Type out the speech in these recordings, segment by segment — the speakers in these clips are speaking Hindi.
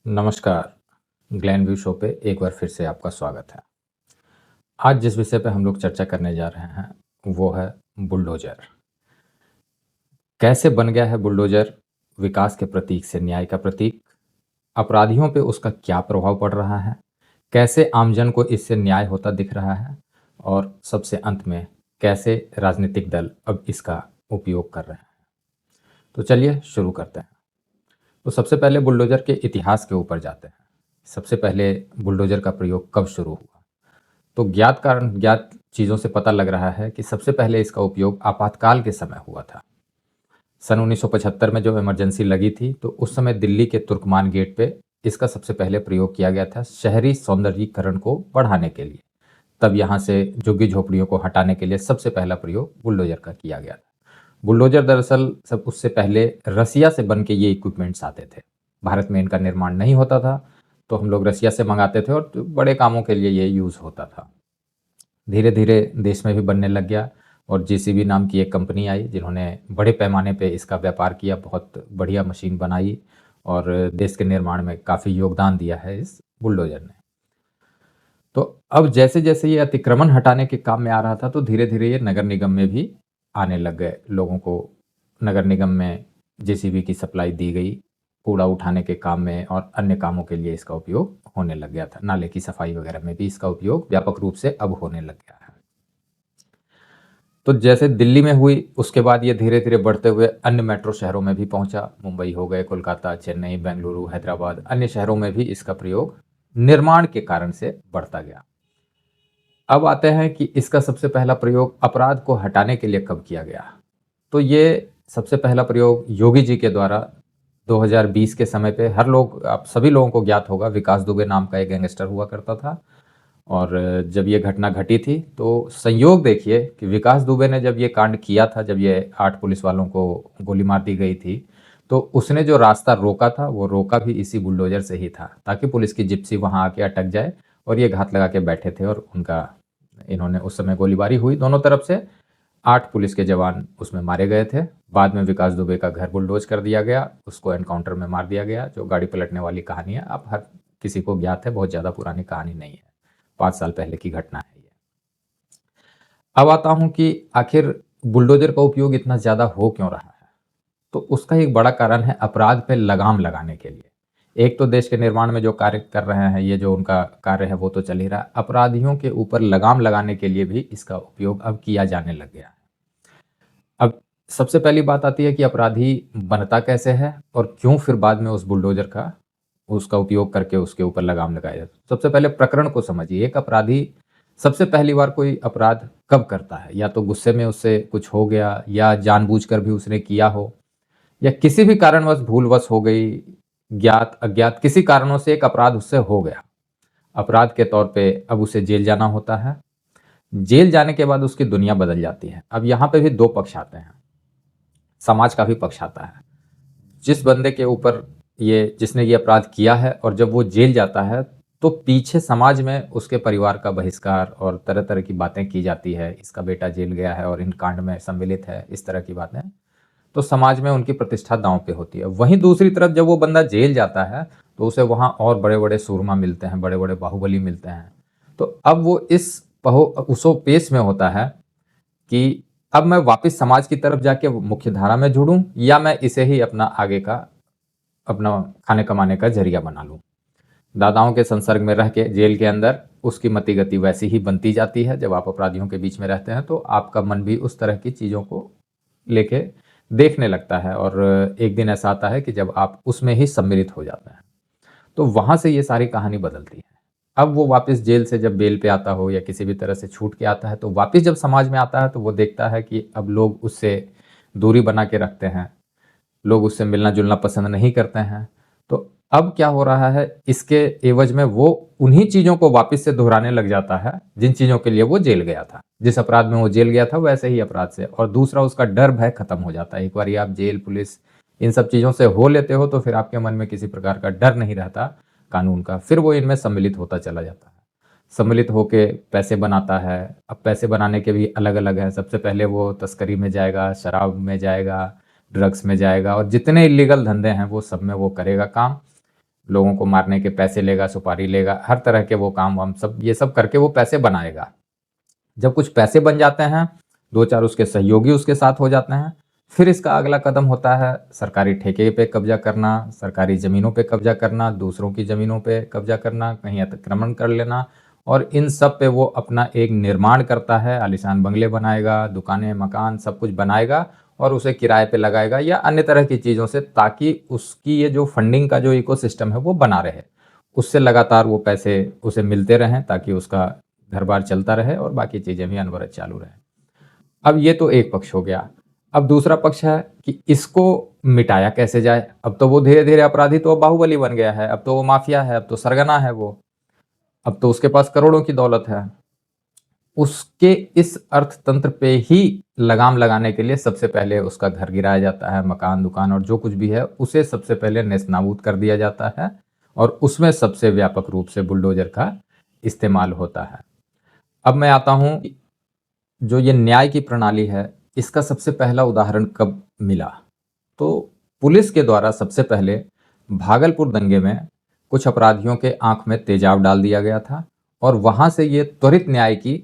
नमस्कार। ग्लैन व्यू शो पे एक बार फिर से आपका स्वागत है। आज जिस विषय पे हम लोग चर्चा करने जा रहे हैं वो है बुलडोजर। कैसे बन गया है बुलडोजर विकास के प्रतीक से न्याय का प्रतीक? अपराधियों पे उसका क्या प्रभाव पड़ रहा है? कैसे आमजन को इससे न्याय होता दिख रहा है? और सबसे अंत में कैसे राजनीतिक दल अब इसका उपयोग कर रहे हैं? तो चलिए शुरू करते हैं। तो सबसे पहले बुलडोजर के इतिहास के ऊपर जाते हैं। सबसे पहले बुलडोजर का प्रयोग कब शुरू हुआ? तो ज्ञात चीज़ों से पता लग रहा है कि सबसे पहले इसका उपयोग आपातकाल के समय हुआ था। सन 1975 में जो इमरजेंसी लगी थी तो उस समय दिल्ली के तुर्कमान गेट पे इसका सबसे पहले प्रयोग किया गया था शहरी सौंदर्यीकरण को बढ़ाने के लिए। तब यहाँ से झुग्गी झोपड़ियों को हटाने के लिए सबसे पहला प्रयोग बुलडोजर का किया गया था। बुलडोजर दरअसल सब उससे पहले रसिया से बन के ये इक्विपमेंट्स आते थे। भारत में इनका निर्माण नहीं होता था तो हम लोग रसिया से मंगाते थे और बड़े कामों के लिए ये यूज़ होता था। धीरे धीरे देश में भी बनने लग गया और जेसीबी नाम की एक कंपनी आई जिन्होंने बड़े पैमाने पे इसका व्यापार किया, बहुत बढ़िया मशीन बनाई और देश के निर्माण में काफ़ी योगदान दिया है इस बुलडोजर ने। तो अब जैसे जैसे ये अतिक्रमण हटाने के काम में आ रहा था तो धीरे धीरे ये नगर निगम में भी आने लग गए। लोगों को नगर निगम में जेसीबी की सप्लाई दी गई, कूड़ा उठाने के काम में और अन्य कामों के लिए इसका उपयोग होने लग गया था। नाले की सफाई वगैरह में भी इसका उपयोग व्यापक रूप से अब होने लग गया है। तो जैसे दिल्ली में हुई उसके बाद ये धीरे धीरे बढ़ते हुए अन्य मेट्रो शहरों में भी पहुंचा। मुंबई हो गए, कोलकाता, चेन्नई, बेंगलुरु, हैदराबाद, अन्य शहरों में भी इसका प्रयोग निर्माण के कारण से बढ़ता गया। अब आते हैं कि इसका सबसे पहला प्रयोग अपराध को हटाने के लिए कब किया गया। तो ये सबसे पहला प्रयोग योगी जी के द्वारा 2020 के समय पे आप सभी लोगों को ज्ञात होगा, विकास दुबे नाम का एक गैंगस्टर हुआ करता था। और जब ये घटना घटी थी तो संयोग देखिए कि विकास दुबे ने जब ये कांड किया था, जब ये 8 पुलिस वालों को गोली मार दी गई थी, तो उसने जो रास्ता रोका था वो रोका भी इसी बुलडोजर से ही था ताकि पुलिस की जिप्सी वहां आके अटक जाए और ये घात लगा के बैठे थे और इन्होंने उस समय गोलीबारी हुई दोनों तरफ से। 8 पुलिस के जवान उसमें मारे गए थे। बाद में विकास दुबे का घर बुलडोज कर दिया गया, उसको एनकाउंटर में मार दिया गया। जो गाड़ी पलटने वाली कहानी है आप हर किसी को ज्ञात है, बहुत ज़्यादा पुरानी कहानी नहीं है, 5 साल पहले की घटना है ये। अब आता हूं कि आखिर बुलडोजर का उपयोग इतना ज़्यादा हो क्यों रहा है। तो उसका एक बड़ा कारण है अपराध पे लगाम लगाने के लिए। एक तो देश के निर्माण में जो कार्य कर रहे हैं, ये जो उनका कार्य है वो तो चल ही रहा है, अपराधियों के ऊपर लगाम लगाने के लिए भी इसका उपयोग अब किया जाने लग गया है। अब सबसे पहली बात आती है कि अपराधी बनता कैसे है और क्यों फिर बाद में उस बुलडोजर का उसका उपयोग करके उसके ऊपर लगाम लगाया जाता है। सबसे पहले प्रकरण को समझिए। एक अपराधी सबसे पहली बार कोई अपराध कब करता है? या तो गुस्से में उससे कुछ हो गया, या जानबूझकर भी उसने किया हो, या किसी भी कारणवश भूलवश हो गई, ज्ञात अज्ञात किसी कारणों से एक अपराध उससे हो गया। अपराध के तौर पे अब उसे जेल जाना होता है। जेल जाने के बाद उसकी दुनिया बदल जाती है। अब यहाँ पे भी दो पक्ष आते हैं, समाज का भी पक्ष आता है। जिस बंदे के ऊपर जिसने ये अपराध किया है और जब वो जेल जाता है तो पीछे समाज में उसके परिवार का बहिष्कार और तरह तरह की बातें की जाती है। इसका बेटा जेल गया है और इन कांड में सम्मिलित है, इस तरह की बातें। तो समाज में उनकी प्रतिष्ठा दांव पे होती है। वहीं दूसरी तरफ जब वो बंदा जेल जाता है तो उसे वहां और बड़े बड़े सूरमा मिलते हैं, बड़े बड़े बाहुबली मिलते हैं। तो अब वो उसो पेश में होता है कि अब मैं वापस समाज की तरफ जाके मुख्य धारा में जुड़ूं या मैं इसे ही अपना खाने कमाने का जरिया बना लूं। दादाओं के संसर्ग में रह के जेल के अंदर उसकी मति गति वैसी ही बनती जाती है। जब आप अपराधियों के बीच में रहते हैं तो आपका मन भी उस तरह की चीज़ों को लेके देखने लगता है और एक दिन ऐसा आता है कि जब आप उसमें ही सम्मिलित हो जाते हैं। तो वहां से ये सारी कहानी बदलती है। अब वो वापस जेल से जब बेल पे आता हो या किसी भी तरह से छूट के आता है तो वापस जब समाज में आता है तो वो देखता है कि अब लोग उससे दूरी बना के रखते हैं, लोग उससे मिलना जुलना पसंद नहीं करते हैं। तो अब क्या हो रहा है, इसके एवज में वो उन्हीं चीजों को वापस से दोहराने लग जाता है जिन चीजों के लिए वो जेल गया था। जिस अपराध में वो जेल गया था वैसे ही अपराध से। और दूसरा, उसका डर भय खत्म हो जाता है। एक बार आप जेल पुलिस इन सब चीजों से हो लेते हो तो फिर आपके मन में किसी प्रकार का डर नहीं रहता कानून का। फिर वो इनमें सम्मिलित होता चला जाता है, सम्मिलित होके पैसे बनाता है। अब पैसे बनाने के भी अलग अलग हैं। सबसे पहले वो तस्करी में जाएगा, शराब में जाएगा, ड्रग्स में जाएगा और जितने इलीगल धंधे हैं वो सब में वो करेगा काम। लोगों को मारने के पैसे लेगा, सुपारी लेगा, हर तरह के वो काम वाम सब ये सब करके वो पैसे बनाएगा। जब कुछ पैसे बन जाते हैं, 2-4 उसके सहयोगी उसके साथ हो जाते हैं, फिर इसका अगला कदम होता है सरकारी ठेके पे कब्जा करना, सरकारी ज़मीनों पे कब्जा करना, दूसरों की ज़मीनों पे कब्जा करना, कहीं अतिक्रमण कर लेना और इन सब पे वो अपना एक निर्माण करता है, आलीशान बंगले बनाएगा, दुकानें, मकान सब कुछ बनाएगा और उसे किराए पे लगाएगा या अन्य तरह की चीज़ों से, ताकि उसकी ये जो फंडिंग का जो इकोसिस्टम है वो बना रहे। उससे लगातार वो पैसे उसे मिलते रहें ताकि उसका घर-बार चलता रहे और बाकी चीज़ें भी अनवरत चालू रहें। अब ये तो एक पक्ष हो गया। अब दूसरा पक्ष है कि इसको मिटाया कैसे जाए? अब तो वो धीरे-धीरे अपराधी तो बाहुबली बन गया है, अब तो वो माफिया है, अब तो सरगना है वो, अब तो उसके पास करोड़ों की दौलत है। उसके इस अर्थतंत्र पे ही लगाम लगाने के लिए सबसे पहले उसका घर गिराया जाता है, मकान-दुकान और जो कुछ भी है, उसे सबसे पहले नेस्तनाबूद कर दिया जाता है और उसमें सबसे व्यापक रूप से बुलडोज़र का इस्तेमाल होता है। अब मैं आता हूँ, जो ये न्याय की प्रणाली है, इसका सबसे पहला उदाहरण कब मिला? तो पुलिस के द्वारा सबसे पहले भागलपुर दंगे में कुछ अपराधियों के आंख में तेजाब डाल दिया गया था और वहां से ये त्वरित न्याय की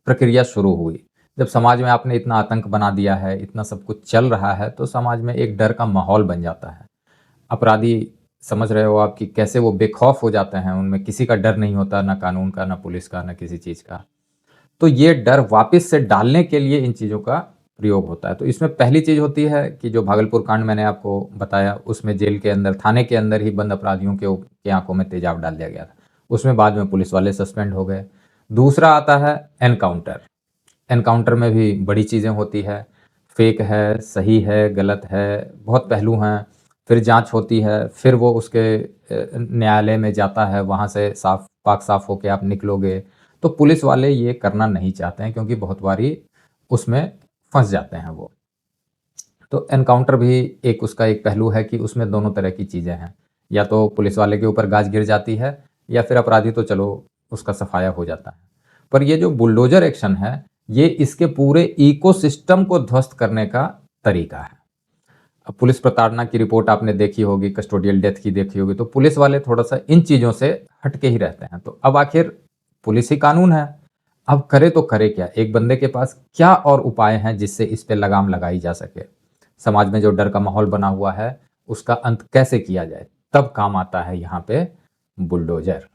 प्रक्रिया शुरू हुई। जब समाज में आपने इतना आतंक बना दिया है, इतना सब कुछ चल रहा है, तो समाज में एक डर का माहौल बन जाता है। अपराधी, समझ रहे हो आप कि कैसे वो बेखौफ हो जाते हैं, उनमें किसी का डर नहीं होता, ना कानून का, ना पुलिस का, ना किसी चीज़ का। तो ये डर वापस से डालने के लिए इन चीज़ों का प्रयोग होता है। तो इसमें पहली चीज़ होती है कि जो भागलपुर कांड मैंने आपको बताया, उसमें जेल के अंदर, थाने के अंदर ही बंद अपराधियों के आंखों में तेजाब डाल दिया गया था। उसमें बाद में पुलिस वाले सस्पेंड हो गए। दूसरा आता है एनकाउंटर। एनकाउंटर में भी बड़ी चीज़ें होती है, फेक है, सही है, गलत है, बहुत पहलू हैं। फिर जांच होती है, फिर वो उसके न्यायालय में जाता है, वहाँ से साफ पाक साफ होके आप निकलोगे। तो पुलिस वाले ये करना नहीं चाहते हैं क्योंकि बहुत बारी उसमें फंस जाते हैं वो। तो एनकाउंटर भी एक उसका एक पहलू है कि उसमें दोनों तरह की चीज़ें हैं, या तो पुलिस वाले के ऊपर गाज गिर जाती है या फिर अपराधी तो चलो उसका सफाया हो जाता है। पर ये जो बुलडोजर एक्शन है, ये इसके पूरे इकोसिस्टम को ध्वस्त करने का तरीका है। अब पुलिस प्रताड़ना की रिपोर्ट आपने देखी होगी, कस्टोडियल डेथ की देखी होगी, तो पुलिस वाले थोड़ा सा इन चीज़ों से हटके ही रहते हैं। तो अब आखिर पुलिस ही कानून है, अब करे तो करे क्या? एक बंदे के पास क्या और उपाय हैं जिससे इस पे लगाम लगाई जा सके? समाज में जो डर का माहौल बना हुआ है, उसका अंत कैसे किया जाए? तब काम आता है यहाँ पे बुलडोजर।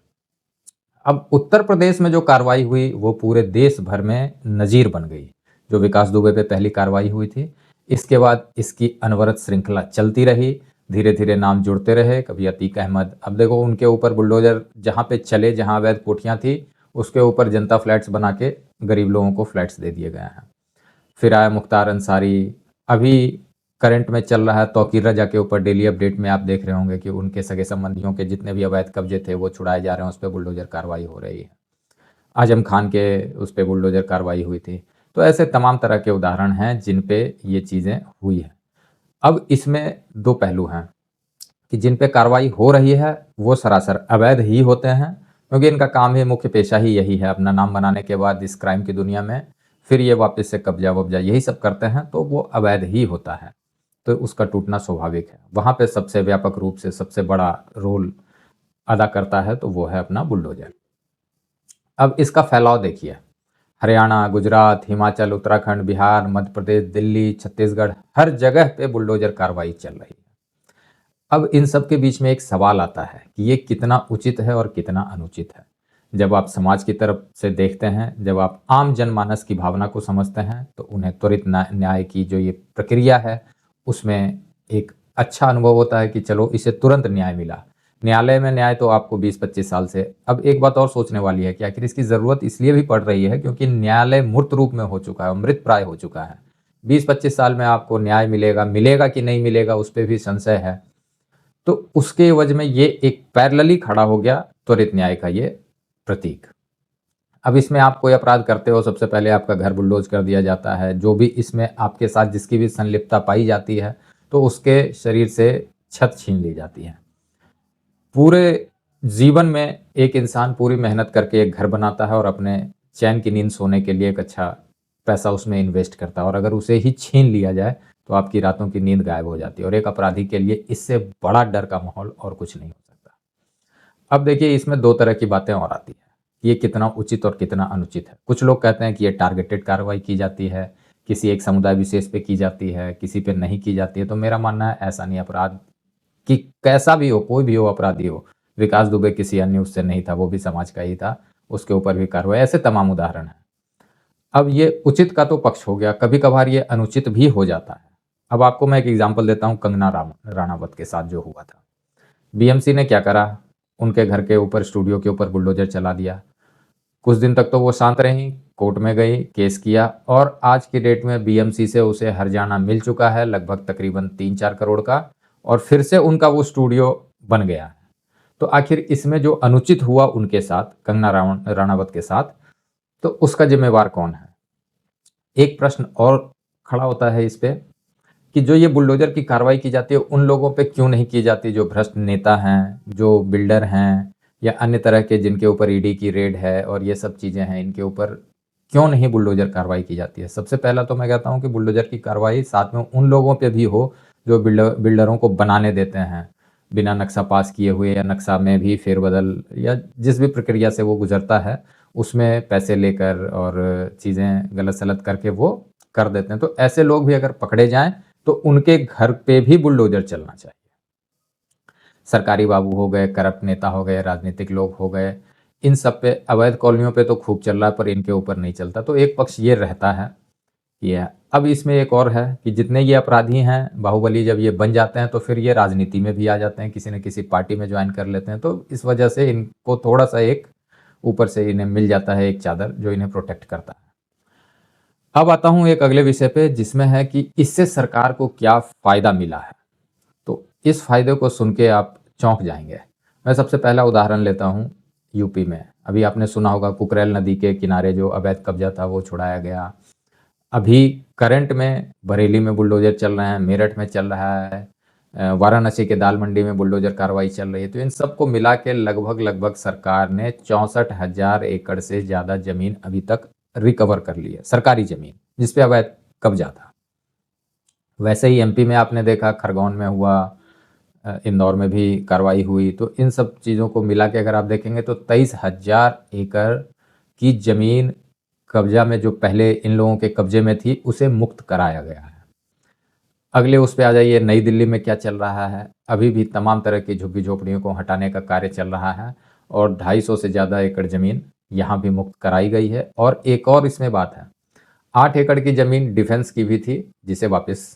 अब उत्तर प्रदेश में जो कार्रवाई हुई वो पूरे देश भर में नज़ीर बन गई। जो विकास दुबे पे पहली कार्रवाई हुई थी, इसके बाद इसकी अनवरत श्रृंखला चलती रही, धीरे-धीरे नाम जुड़ते रहे, कभी अतीक अहमद, अब देखो उनके ऊपर बुलडोज़र जहाँ पे चले, जहाँ अवैध कोठियाँ थी, उसके ऊपर जनता फ्लैट्स बना के गरीब लोगों को फ्लैट्स दे दिए गए हैं। फिर आया मुख्तार अंसारी, अभी करंट में चल रहा है तौकीर रजा के ऊपर, डेली अपडेट में आप देख रहे होंगे कि उनके सगे संबंधियों के जितने भी अवैध कब्जे थे वो छुड़ाए जा रहे हैं, उस पर बुलडोजर कार्रवाई हो रही है। आजम खान के उस पर बुलडोजर कार्रवाई हुई थी। तो ऐसे तमाम तरह के उदाहरण हैं जिन पे ये चीज़ें हुई हैं। अब इसमें दो पहलू हैं कि जिन पे कार्रवाई हो रही है वो सरासर अवैध ही होते हैं, क्योंकि इनका काम ही, मुख्य पेशा ही यही है, अपना नाम बनाने के बाद इस क्राइम की दुनिया में फिर ये वापस से कब्जा वब्जा यही सब करते हैं, तो वो अवैध ही होता है। तो उसका टूटना स्वाभाविक है। वहाँ पे सबसे व्यापक रूप से सबसे बड़ा रोल अदा करता है तो वो है अपना बुलडोजर। अब इसका फैलाव देखिए, हरियाणा, गुजरात, हिमाचल, उत्तराखंड, बिहार, मध्य प्रदेश, दिल्ली, छत्तीसगढ़, हर जगह पे बुलडोजर कार्रवाई चल रही है। अब इन सब के बीच में एक सवाल आता है कि ये कितना उचित है और कितना अनुचित है। जब आप समाज की तरफ से देखते हैं, जब आप आम जनमानस की भावना को समझते हैं, तो उन्हें त्वरित न्याय की जो ये प्रक्रिया है, उसमें एक अच्छा अनुभव होता है कि चलो इसे तुरंत न्याय मिला। न्यायालय में न्याय तो आपको 20-25 साल से, अब एक बात और सोचने वाली है कि आखिर इसकी ज़रूरत इसलिए भी पड़ रही है क्योंकि न्यायालय मूर्त रूप में हो चुका है, मृत प्राय हो चुका है। 20-25 साल में आपको न्याय मिलेगा, मिलेगा कि नहीं मिलेगा उस पर भी संशय है। तो उसके एवज में ये एक पैरेलली खड़ा हो गया त्वरित न्याय का ये प्रतीक। अब इसमें आप कोई अपराध करते हो, सबसे पहले आपका घर बुलडोज कर दिया जाता है। जो भी इसमें आपके साथ जिसकी भी संलिप्तता पाई जाती है, तो उसके शरीर से छत छीन ली जाती है। पूरे जीवन में एक इंसान पूरी मेहनत करके एक घर बनाता है और अपने चैन की नींद सोने के लिए एक अच्छा पैसा उसमें इन्वेस्ट करता है, और अगर उसे ही छीन लिया जाए तो आपकी रातों की नींद गायब हो जाती है। और एक अपराधी के लिए इससे बड़ा डर का माहौल और कुछ नहीं हो सकता। अब देखिए इसमें 2 तरह की बातें और आती हैं, ये कितना उचित और कितना अनुचित है। कुछ लोग कहते हैं कि ये टारगेटेड कार्रवाई की जाती है, किसी एक समुदाय विशेष पे की जाती है, किसी पे नहीं की जाती है। तो मेरा मानना है ऐसा नहीं, अपराध कि कैसा भी हो, कोई भी हो, अपराधी हो, विकास दुबे किसी अन्य उससे नहीं था, वो भी समाज का ही था, उसके ऊपर भी कार्रवाई, ऐसे तमाम उदाहरण हैं। अब ये उचित का तो पक्ष हो गया, कभी-कभार ये अनुचित भी हो जाता है। अब आपको मैं एक एग्ज़ाम्पल देता हूँ कंगना राणावत के साथ जो हुआ था। बीएमसी ने क्या करा, उनके घर के ऊपर, स्टूडियो के ऊपर बुलडोज़र चला दिया। कुछ दिन तक तो वो शांत रहीं, कोर्ट में गई, केस किया और आज की डेट में बीएमसी से उसे हर्जाना मिल चुका है लगभग तकरीबन 3-4 करोड़ का और फिर से उनका वो स्टूडियो बन गया है। तो आखिर इसमें जो अनुचित हुआ उनके साथ, कंगना राणावत के साथ, तो उसका ज़िम्मेवार कौन है? एक प्रश्न और खड़ा होता है इस पे कि जो ये बुलडोज़र की कार्रवाई की जाती है, उन लोगों पे क्यों नहीं की जाती जो भ्रष्ट नेता हैं, जो बिल्डर हैं या अन्य तरह के जिनके ऊपर ईडी की रेड है और ये सब चीज़ें हैं, इनके ऊपर क्यों नहीं बुलडोज़र कार्रवाई की जाती है? सबसे पहला तो मैं कहता हूँ कि बुलडोज़र की कार्रवाई साथ में उन लोगों पे भी हो, जो बिल्डरों को बनाने देते हैं, बिना नक्शा पास किए हुए या नक्शा में भी फेरबदल या जिस भी प्रक्रिया से वो गुज़रता है, उसमें पैसे लेकर और चीज़ें गलत-सलत करके वो कर देते हैं। तो ऐसे लोग भी अगर पकड़े जाएँ, तो उनके घर पे भी बुलडोज़र चलना चाहिए। सरकारी बाबू हो गए, करप्ट नेता हो गए, राजनीतिक लोग हो गए, इन सब पे, अवैध कॉलोनियों पे तो खूब चल रहा है पर इनके ऊपर नहीं चलता। तो एक पक्ष ये रहता है ये। अब इसमें एक और है कि जितने ये अपराधी हैं, बाहुबली जब ये बन जाते हैं तो फिर ये राजनीति में भी आ जाते हैं, किसी न किसी पार्टी में जॉइन कर लेते हैं। तो इस वजह से इनको थोड़ा-सा एक ऊपर से इन्हें मिल जाता है एक चादर जो इन्हें प्रोटेक्ट करता है। अब आता हूँ एक अगले विषय पे जिसमें है कि इससे सरकार को क्या फ़ायदा मिला है। तो इस फ़ायदे को सुन के आप चौंक जाएँगे। मैं सबसे पहला उदाहरण लेता हूँ यूपी में। अभी आपने सुना होगा कुकरेल नदी के किनारे जो अवैध कब्ज़ा था वो छुड़ाया गया। अभी करंट में बरेली में बुलडोज़र चल रहे हैं, मेरठ में चल रहा है, वाराणसी के दाल मंडी में बुलडोज़र कार्रवाई चल रही है। तो इन सबको मिला के लगभग-लगभग सरकार ने 64,000 एकड़ से ज़्यादा ज़मीन अभी तक रिकवर कर ली है, सरकारी ज़मीन, जिस पे अवैध कब्ज़ा था। वैसे ही एमपी में आपने देखा खरगोन में हुआ, इंदौर में भी कार्रवाई हुई। तो इन सब चीज़ों को मिला के अगर आप देखेंगे तो 23,000 एकड़ की ज़मीन कब्ज़ा में जो पहले इन लोगों के कब्ज़े में थी, उसे मुक्त कराया गया है। अगले उस पे आ जाइए, नई दिल्ली में क्या चल रहा है। अभी भी तमाम तरह की झुग्गी-झोपड़ियों को हटाने का कार्य चल रहा है और 250 से ज़्यादा एकड़ ज़मीन यहाँ भी मुक्त कराई गई है। और एक और इसमें बात है, 8 एकड़ की ज़मीन डिफेंस की भी थी, जिसे वापस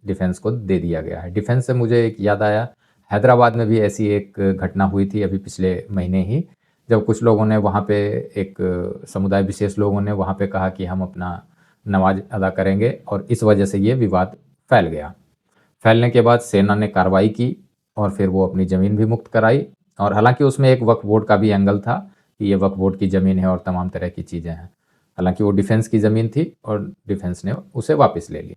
डिफेंस को दे दिया गया है। डिफेंस से मुझे एक याद आया, हैदराबाद में भी ऐसी एक घटना हुई थी अभी पिछले महीने ही, जब कुछ लोगों ने वहाँ पे, एक समुदाय विशेष लोगों ने वहाँ पे कहा कि हम अपना नमाज़ अदा करेंगे और इस वजह से ये विवाद फैल गया। फैलने के बाद सेना ने कार्रवाई की और फिर वो अपनी ज़मीन भी मुक्त कराई। और हालाँकि उसमें एक वक्फ बोर्ड का भी एंगल था कि ये वक्फ बोर्ड की ज़मीन है और तमाम तरह की चीज़ें हैं। हालाँकि वो डिफेंस की ज़मीन थी और डिफेंस ने उसे वापस ले ली।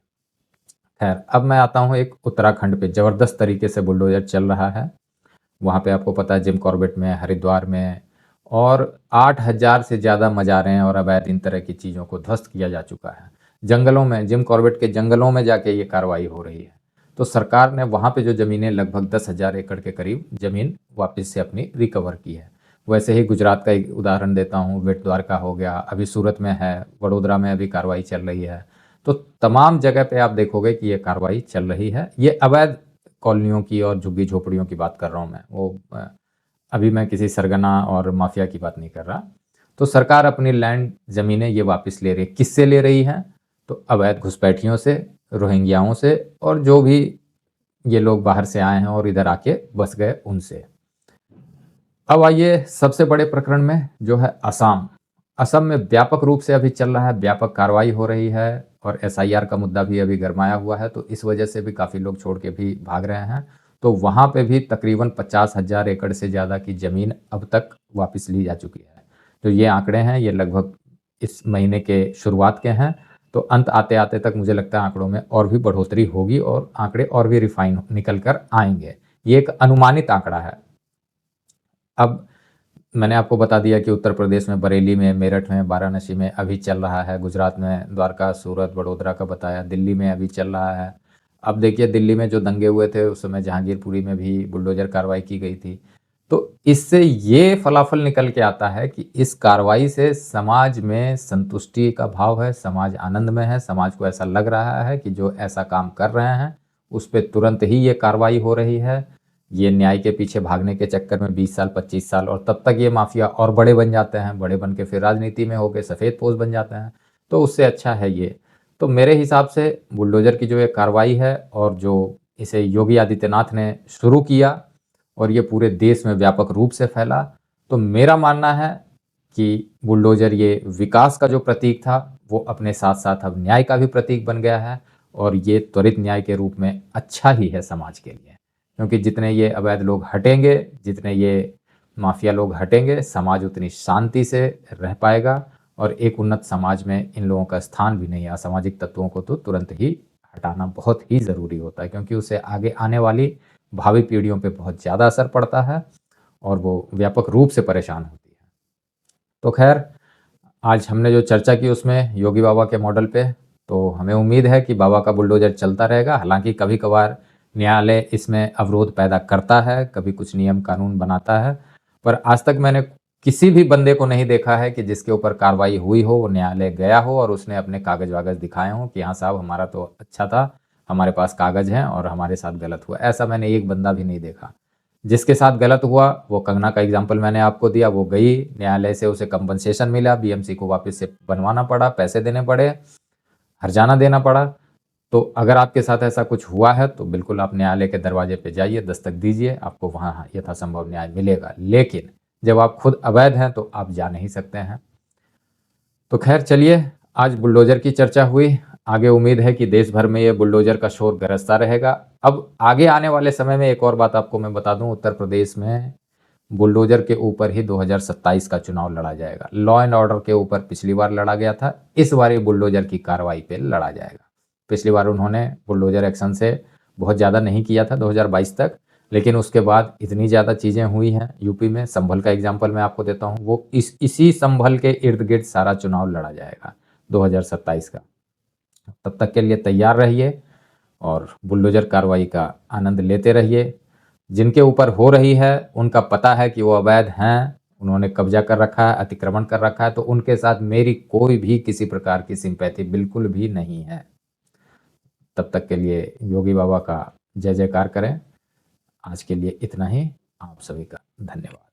खैर, अब मैं आता हूँ एक उत्तराखंड पे, ज़बरदस्त तरीके से बुलडोज़र चल रहा है। वहाँ पे आपको पता है जिम कॉर्बेट में, हरिद्वार में और 8,000 से ज़्यादा मज़ारें और अवैध इन तरह की चीज़ों को ध्वस्त किया जा चुका है। जंगलों में, जिम कॉर्बेट के जंगलों में जाके ये कार्रवाई हो रही है। तो सरकार ने वहाँ पे जो ज़मीनें, लगभग 10,000 एकड़ के करीब ज़मीन वापस से अपनी रिकवर की है। वैसे ही गुजरात का एक उदाहरण देता हूँ, बेट द्वारका हो गया, अभी सूरत में है, वडोदरा में अभी कार्रवाई चल रही है। तो तमाम जगह पे आप देखोगे कि ये कार्रवाई चल रही है। ये अवैध कॉलोनियों की और झुग्गी-झोपड़ियों की बात कर रहा हूँ मैं। अभी मैं किसी सरगना और माफिया की बात नहीं कर रहा। तो सरकार अपनी लैंड, ज़मीनें ये वापस ले रही है। किससे ले रही है? तो अवैध घुसपैठियों से, रोहिंग्याओं से और जो भी ये लोग बाहर से आए हैं और इधर आके बस गए, उनसे। अब आइए सबसे बड़े प्रकरण में, जो है असम। असम में व्यापक रूप से अभी चल रहा है, व्यापक कार्रवाई हो रही है और एसआईआर का मुद्दा भी अभी गरमाया हुआ है, तो इस वजह से भी काफ़ी लोग छोड़ के भी भाग रहे हैं। तो वहाँ पे भी तकरीबन 50,000 एकड़ से ज़्यादा की ज़मीन अब तक वापस ली जा चुकी है। तो ये आंकड़े हैं, ये लगभग इस महीने के शुरुआत के हैं। तो अंत आते-आते तक मुझे लगता है आंकड़ों में और भी बढ़ोतरी होगी और आंकड़े और भी रिफाइन निकल कर आएँगे। ये एक अनुमानित आंकड़ा है। अब मैंने आपको बता दिया कि उत्तर प्रदेश में बरेली में, मेरठ में, वाराणसी में अभी चल रहा है, गुजरात में द्वारका, सूरत, वडोदरा का बताया, दिल्ली में अभी चल रहा है। अब देखिए दिल्ली में जो दंगे हुए थे उस समय जहांगीरपुरी में भी बुलडोज़र कार्रवाई की गई थी। तो इससे ये फलाफल निकल के आता है कि इस कार्रवाई से समाज में संतुष्टि का भाव है, समाज आनंद में है, समाज को ऐसा लग रहा है कि जो ऐसा काम कर रहे हैं उस पे तुरंत ही ये कार्रवाई हो रही है। ये न्याय के पीछे भागने के चक्कर में 20 साल 25 साल और तब तक ये माफिया और बड़े बन जाते हैं, बड़े बन के फिर राजनीति में होके सफ़ेदपोश बन जाते हैं। तो उससे अच्छा है ये। तो मेरे हिसाब से बुलडोजर की जो ये कार्रवाई है और जो इसे योगी आदित्यनाथ ने शुरू किया और ये पूरे देश में व्यापक रूप से फैला, तो मेरा मानना है कि बुलडोजर ये विकास का जो प्रतीक था वो अपने साथ साथ अब न्याय का भी प्रतीक बन गया है। और ये त्वरित न्याय के रूप में अच्छा ही है समाज के लिए, क्योंकि जितने ये अवैध लोग हटेंगे, जितने ये माफिया लोग हटेंगे, समाज उतनी शांति से रह पाएगा और एक उन्नत समाज में इन लोगों का स्थान भी नहीं है। असामाजिक तत्वों को तो तुरंत ही हटाना बहुत ही ज़रूरी होता है, क्योंकि उससे आगे आने वाली भावी पीढ़ियों पे बहुत ज़्यादा असर पड़ता है और वो व्यापक रूप से परेशान होती है। तो खैर, आज हमने जो चर्चा की उसमें योगी बाबा के मॉडल पे, तो हमें उम्मीद है कि बाबा का बुलडोजर चलता रहेगा। हालांकि कभी कभार न्यायालय इसमें अवरोध पैदा करता है, कभी कुछ नियम कानून बनाता है, पर आज तक मैंने किसी भी बंदे को नहीं देखा है कि जिसके ऊपर कार्रवाई हुई हो वो न्यायालय गया हो और उसने अपने कागज वागज दिखाए हों कि हाँ साहब हमारा तो अच्छा था, हमारे पास कागज हैं और हमारे साथ गलत हुआ। ऐसा मैंने एक बंदा भी नहीं देखा। जिसके साथ गलत हुआ, वो कंगना का एग्जाम्पल मैंने आपको दिया, वो गई न्यायालय से, उसे कंपनसेशन मिला, बीएमसी को वापस से बनवाना पड़ा, पैसे देने पड़े, हर्जाना देना पड़ा। तो अगर आपके साथ ऐसा कुछ हुआ है तो बिल्कुल आप न्यायालय के दरवाजे पे जाइए, दस्तक दीजिए, आपको वहाँ यथासंभव न्याय मिलेगा। लेकिन जब आप खुद अवैध हैं तो आप जा नहीं सकते हैं। तो खैर चलिए, आज बुलडोजर की चर्चा हुई। आगे उम्मीद है कि देश भर में ये बुलडोजर का शोर गरजता रहेगा। अब आगे आने वाले समय में एक और बात आपको मैं बता दूं, उत्तर प्रदेश में बुलडोजर के ऊपर ही 2027 का चुनाव लड़ा जाएगा। लॉ एंड ऑर्डर के ऊपर पिछली बार लड़ा गया था, इस बार ये बुलडोजर की कार्रवाई पे लड़ा जाएगा। पिछली बार उन्होंने बुलडोजर एक्शन से बहुत ज़्यादा नहीं किया था 2022 तक, लेकिन उसके बाद इतनी ज़्यादा चीज़ें हुई हैं यूपी में। संभल का एग्जाम्पल मैं आपको देता हूँ, वो इसी संभल के इर्द गिर्द सारा चुनाव लड़ा जाएगा 2027 का। तब तक के लिए तैयार रहिए और बुलडोजर कार्रवाई का आनंद लेते रहिए। जिनके ऊपर हो रही है उनका पता है कि वो अवैध हैं, उन्होंने कब्जा कर रखा है, अतिक्रमण कर रखा है, तो उनके साथ मेरी कोई भी किसी प्रकार की सिंपैथी बिल्कुल भी नहीं है। तब तक के लिए योगी बाबा का जय जयकार करें। आज के लिए इतना ही। आप सभी का धन्यवाद।